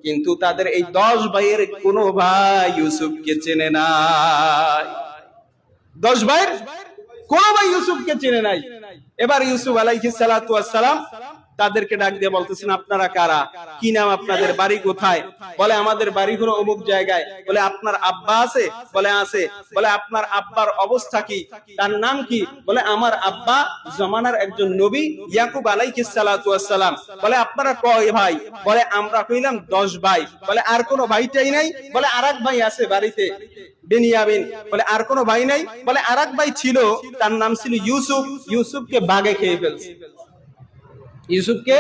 কিন্তু তাদের এই 10 ভাইয়ের কোনো ভাই ইউসুফকে চেনে নাই। 10 ভাইয়ের কোন ভাই ইউসুফকে চেনে নাই। এবার ইউসুফ আলাইহিস সালাতু ওয়াস সালাম তাদেরকে ডাক দিয়ে বলতেছেন, আপনারা কারা, কি নাম আপনাদের, বাড়ি কোথায়? বলে আমাদের বাড়ি হলো অমুক জায়গায়। বলে আপনার আব্বা আছে? বলে আছে। বলে আপনার আব্বার অবস্থা কি, তার নাম কি? বলে আমার আব্বা জমানার একজন নবী ইয়াকুব আলাইহিস সালাতু ওয়াস সালাম। বলে আপনারা কয় ভাই? বলে আমরা কইলাম 10 ভাই। বলে আর কোনো ভাইটাই নাই? বলে আরেক ভাই আছে বাড়িতে, বেনিয়ামিন। বলে আর কোনো ভাই নাই? বলে আরেক ভাই ছিল, তার নাম ছিল ইউসুফ, ইউসুফকে বাঘে খেয়ে ফেলছে। ইউসুফকে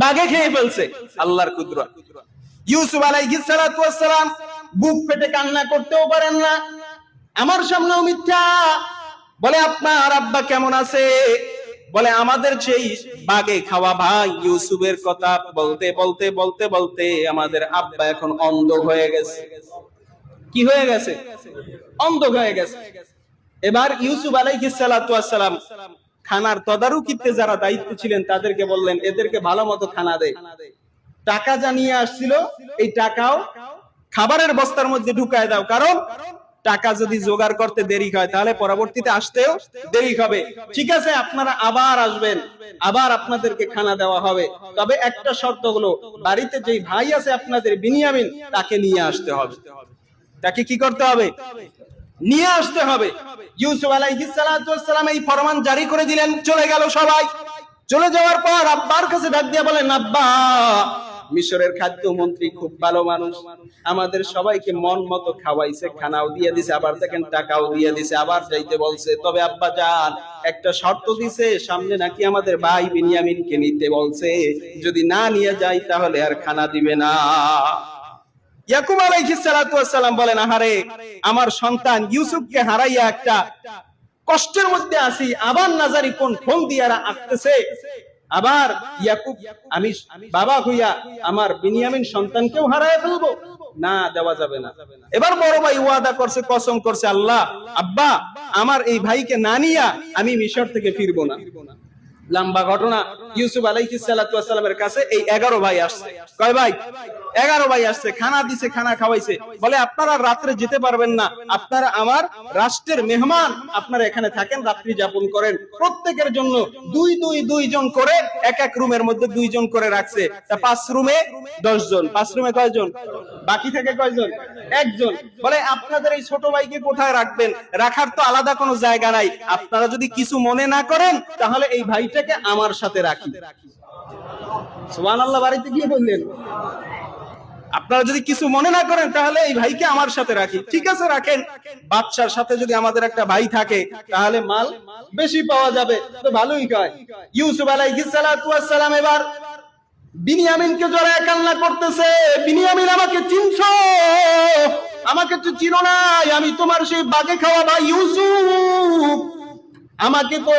বাঘে খেয়ে ফেলছে। আল্লাহর কুদরত। ইউসুফ আলাইহিস সালাতু ওয়াস সালাম বুক ফেটে কান্না করতেও পারেন না, আমার সামনেও মিথ্যা। বলে আপনার আব্বা কেমন আছে? বলে আমাদের সেই বাঘে খাওয়া ভাই ইউসুফের কথা বলতে বলতে বলতে বলতে আমাদের আব্বা এখন অন্ধ হয়ে গেছে। কি হয়ে গেছে? অন্ধ হয়ে গেছে। এবার ইউসুফ আলাইহিস সালাতু ওয়াস সালাম খানার তদারকিতে যারা দায়িত্ব ছিলেন তাদেরকে বললেন, এদেরকে ভালো মতো খানা দেয়। টাকা জানিয়ে আসছিল, এই টাকাও খাবারের বস্তার মধ্যে ঢুকায় দাও, কারণ টাকা যদি জোগাড় করতে দেরি হয় তাহলে পরবর্তীতে আসতেও দেরি হবে। ঠিক আছে, আপনারা আবার আসবেন, আবার আপনাদেরকে খানা দেওয়া হবে, তবে একটা শর্ত হলো বাড়িতে যেই ভাই আছে আপনাদের বিনিয়ামিন, তাকে নিয়ে আসতে হবে। তাকে কি করতে হবে? নিয়ে আসতে হবে। ইউসুফ আলাইহিস সালাতু ওয়াস সালাম এই ফরমান জারি করে দিলেন। চলে গেল সবাই। চলে যাওয়ার পর আব্বার কাছে ডাক দিয়ে বলেন, আব্বা মিশরের খাদ্য মন্ত্রী খুব ভালো মানুষ, আমাদের সবাইকে মন মতো খাওয়াইছে, খানাও দিয়ে দিছে, আবার দেখেন টাকাও দিয়ে দিছে, আবার যাইতে বলছে। তবে আব্বা জান একটা শর্ত দিছে, সামনে নাকি আমাদের ভাই বিনিয়ামিনকে নিতে বলছে, যদি না নিয়ে যাই তাহলে আর খানা দিবে না। ইয়াকুব আলাইহিস সালাতু ওয়াস সালাম বলেন, আহারে আমার সন্তান ইউসুফকে হারাইয়া একটা কষ্টের মধ্যে আছি, আবার নাজারি কোন ফোন দিয়া আসতেছে, আবার ইয়াকুব আমি বাবা হইয়া আমার বিনিয়ামিন সন্তানকেও হারায় ফেলবো, না দেওয়া যাবে না। এবার বড় ভাই ওয়াদা করছে, কসম করছে, আল্লাহ আব্বা আমার এই ভাইকে না নিয়া আমি মিশর থেকে ফিরবো না। লম্বা ঘটনা। ইউসুফ আলাইহিস সালাতু ওয়াস সালামের কাছে এই 11 ভাই আসছে। কয় ভাই? 11 ভাই আসছে। খানা দিছে, খানা খাওয়াইছে। বলে আপনারা রাত্রে যেতে পারবেন না, আপনারা আমার রাষ্ট্রের মেহমান, আপনারা এখানে থাকেন, রাত্রি যাপন করেন। প্রত্যেকের জন্য দুই জন করে এক এক রুমের মধ্যে 2 জন করে রাখছে। তা 5 রুমে 10 জন। 5 রুমে কয়জন? বাকি থেকে কয়জন? 1 জন। বলে আপনাদের এই ছোট ভাইকে কোথায় রাখবেন? রাখার তো আলাদা কোনো জায়গা নাই, আপনারা যদি কিছু মনে না করেন তাহলে এই ভাইটাকে আমার সাথে রাখি। সুবহানাল্লাহ। বাড়িতে গিয়ে বললেন, আপনারা যদি কিছু মনে না করেন তাহলে এই ভাইকে আমার সাথে রাখি। ঠিক আছে, রাখেন। বাদশার সাথে যদি আমাদের একটা ভাই থাকে তাহলে মাল বেশি পাওয়া যাবে, তো ভালোই কয়। ইউসুফ আলাইহিস সালাতু ওয়াস সালাম এবার বিনিয়ামিনকে জড়ায় কান্না করতেছে, বিনিয়ামিন আমাকে চিনছো? আমাকে তো চিনো নাই, আমি তোমার সেই বাঘে খাওয়া ভাই ইউসুফ, আমাকে তো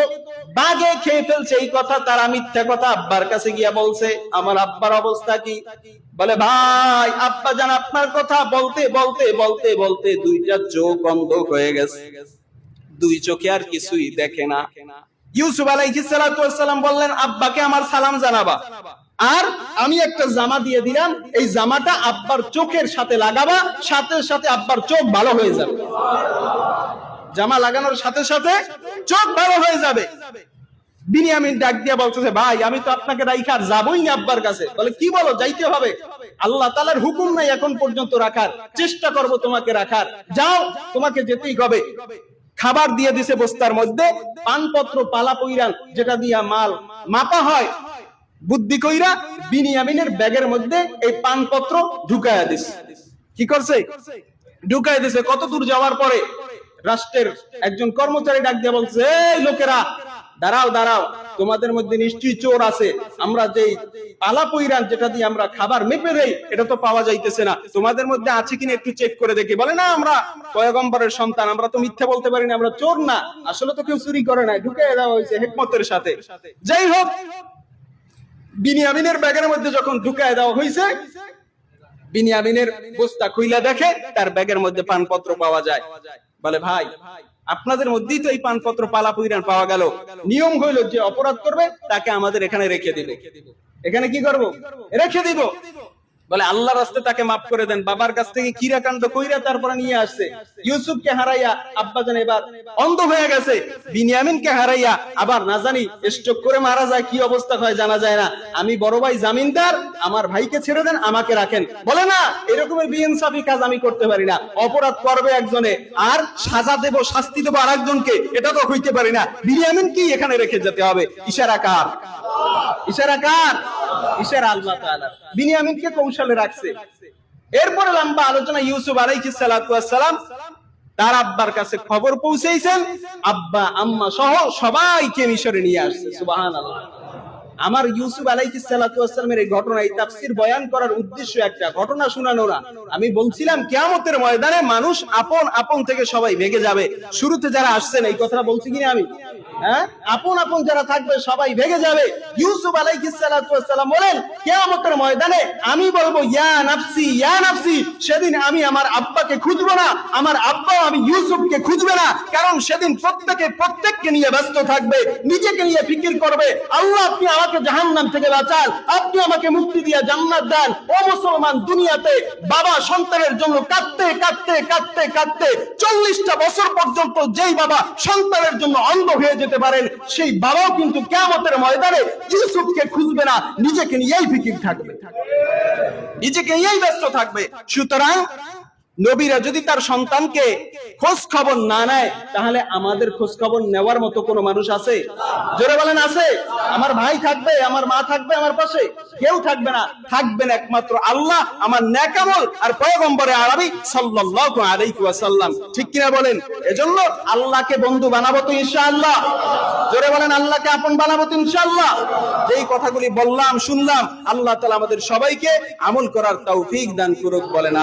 বাঘে খেয়ে ফেলছে। এই কথা তারা মিথ্যা কথা আব্বার কাছে গিয়া বলছে। আমার আব্বার অবস্থা কি? বলে ভাই আব্বা জান আপনার কথা বলতে বলতে বলতে বলতে 2টা চোখ অন্ধ হয়ে গেছে, 2 চোখে আর কিছুই দেখে না। ইউসুফ আলাইহিস সালাতু ওয়াস সালাম বললেন, আব্বাকে আমার সালাম জানাবা, আর আমি একটা জামা দিয়ে দিলাম, এই জামাটা আব্বার চোখের সাথে লাগাবা, সাথে সাথে আব্বার চোখ ভালো হয়ে যাবে। জামা লাগানোর সাথে সাথে চোখ ভালো হয়ে যাবে। বিনিয়ামিন ডাক দিয়া বলতেছে, ভাই আমি তো আপনাকে রাইখা আর যাবই না আব্বার কাছে। বলে কি বলো? যাইতে হবে, আল্লাহ তাআলার হুকুম নাই এখন পর্যন্ত রাখার, চেষ্টা করব তোমাকে রাখার, যাও তোমাকে যেতেই হবে। খাবার দিয়ে দিছে বস্তার মধ্যে, পানপত্র পালা পইরান যেটা দিয়া মাল মাপা হয়, বুদ্ধি কইরা বিনিয়ামিনের ব্যাগের মধ্যে এই পানপত্র ঢুকায়া দিছে। কি করছে? ঢুকায়া দিছে। কত দূর যাওয়ার পরে রাষ্ট্রের একজন কর্মচারী ডাক দিয়ে বলছে, এই লোকেরা দাঁড়াও দাঁড়াও, তোমাদের মধ্যে নিশ্চয়ই চোর আছে, আমরা যেই পালা পইরান যেটা দিয়ে আমরা খাবার মেপে দেই এটা তো পাওয়া যাইতেছে না, তোমাদের মধ্যে আছে কিনা একটু চেক করে দেখি। বলে না, আমরা পয়গম্বরের সন্তান, আমরা তো মিথ্যা বলতে পারি না, আমরা চোর না, আসলে তো কেউ চুরি করে নাই, ঢুকিয়ে দেওয়া হয়েছে হিকমতের সাথে। যাই হোক, বিনিয়ামিনের ব্যাগের মধ্যে যখন ঢুকায় দেওয়া হয়েছে, বিনিয়ামিনের বস্তা খুইলা দেখে তার ব্যাগের মধ্যে পানপত্র পাওয়া যায়। বলে ভাই আপনাদের মধ্যেই তো এই পানপত্র পালা পইরান পাওয়া গেল, নিয়ম হইল যে অপরাধ করবে তাকে আমাদের এখানে রেখে দিব। এখানে কি করব? রেখে দিব। বলে আল্লাহর রাস্তায় তাকে মাফ করে দেন। বাবার কাছ থেকে কিরাকাণ্ড কইরা তারপরে নিয়ে আসছে। ইউসুফকে হারাইয়া আব্বাজান এবার অন্ধ হয়ে গেছে, বিনিয়ামিনকে হারাইয়া আবার না জানি স্ট্রোক করে মারা যায়, কি অবস্থা হয় জানা যায় না। আমি বড় ভাই জামিনদার, আমার ভাইকে ছেড়ে দেন, আমাকে রাখেন। বলে না, এরকমের বিইনসাফি কাজ আমি করতে পারি না। অপরাধ করবে একজনে আর সাজা দেব, শাস্তি দেব আরেকজনকে, এটা তো হইতে পারি না। বিনিয়ামিনকেই এখানে রেখে যেতে হবে। ইশারা কার? ইশারা কার? ইশারা আল্লাহ তাআলা। বিনিয়ামিনকে কৌশলে রাখছে। এরপরে লম্বা আলোচনা। ইউসুফ আলাইহিস সালাতু ওয়াস সালাম তার আব্বার কাছে খবর পৌঁছেছেন, আব্বা আম্মা সহ সবাইকে মিশরে নিয়ে আসছে। সুবহানাল্লাহ। আমার ইউসুফ আলাইহিস সালাতু ওয়াস সালামের এই ঘটনা, এই তাফসীর বয়ান করার উদ্দেশ্য একটা, ঘটনা শোনানো না। আমি বলছিলাম কিয়ামতের ময়দানে মানুষ আপন আপন থেকে সবাই ভেগে যাবে। শুরুতে যারা আসছেন এই কথাটা বলছি কিনা আমি? হ্যাঁ, আপন আপন যারা থাকবে সবাই ভেগে যাবে। ইউসুফ আলাইহিস সালাতু ওয়াস সালাম বলেন, কিয়ামতের ময়দানে আমি বলবো ইয়া নাফসি ইয়া নাফসি। সেদিন আমি আমার আব্বাকে খুঁজবো না, আমার আব্বাও আমি ইউসুফকে খুঁজবে না। কারণ সেদিন প্রত্যেককে নিয়ে ব্যস্ত থাকবে, নিজেকে নিয়ে ফিকির করবে। আল্লাহ আপনি আমাকে জাহান্নাম থেকে বাঁচান, আপনি আমাকে মুক্তি দিয়ে জান্নাত দেন। ও মুসলমান, দুনিয়াতে বাবা সন্তানের জন্য কাঁদতে কাঁদতে কাঁদতে কাঁদতে 40টা বছর পর্যন্ত যেই বাবা সন্তানের জন্য অন্ধ হয়ে যেতে পারেন, সেই বাবাও কিন্তু কিয়ামতের ময়দানে ইউসুফকে খুঁজবে না, নিজেকে নিয়েই ফিকির থাকবে, নিজেকে নিয়েই ব্যস্ত থাকবে। সুতরাং নবীরা যদি তার সন্তানকে খোঁজ খবর না নেয়, তাহলে আমাদের খোঁজ খবর নেওয়ার মতো কোনো মানুষ আছে? জোরে বলেন, আছে? আমার ভাই থাকবে, আমার মা থাকবে আমার পাশে? কেউ থাকবে না। থাকবেন একমাত্র আল্লাহ, আমার নেক আমল আর পয়গম্বরে আরবি সাল্লাল্লাহু আলাইহি ওয়াসাল্লাম। ঠিক কিনা বলেন? এজন্য আল্লাহকে বন্ধু বানাবো তো ইনশাআল্লাহ। জোরে বলেন, আল্লাহকে আপন বানাবো তো ইনশাআল্লাহ। যেই কথাগুলি বললাম শুনলাম, আল্লাহ তাআলা আমাদের সবাইকে আমল করার তৌফিক দান করুক। বলেন